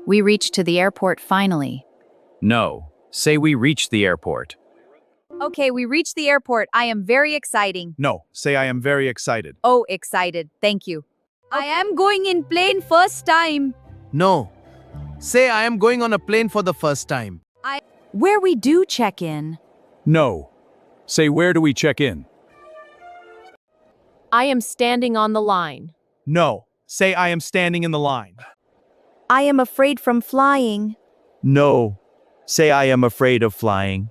We reached to the airport finally. No. Say we reached the airport. Okay, we reached the airport. I am very exciting. No, say I am very excited. Oh, excited. Thank you. I am going in plane first time. No. Say I am going on a plane for the first time. Where we do check in. No. Say where do we check in? I am standing on the line. No. Say I am standing in the line. I am afraid from flying. No. Say I am afraid of flying.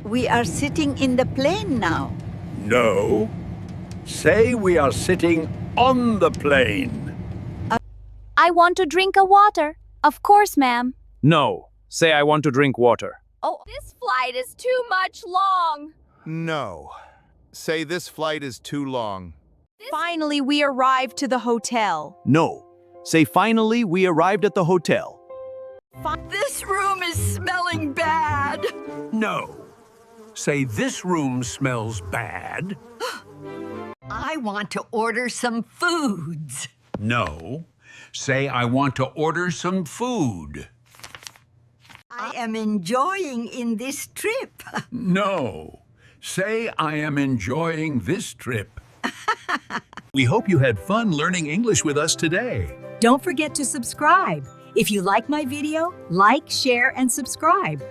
We are sitting in the plane now. No. Say we are sitting on the plane. I want to drink a water. Of course, ma'am. No. Say I want to drink water. Oh, this flight is too much long. No. Say this flight is too long. Finally, we arrived to the hotel. No. Say finally we arrived at the hotel. This room is smelling bad. No. Say this room smells bad. I want to order some foods. No. Say I want to order some food. I am enjoying in this trip. No. Say I am enjoying this trip. We hope you had fun learning English with us today. Don't forget to subscribe. If you like my video, like, share, and subscribe.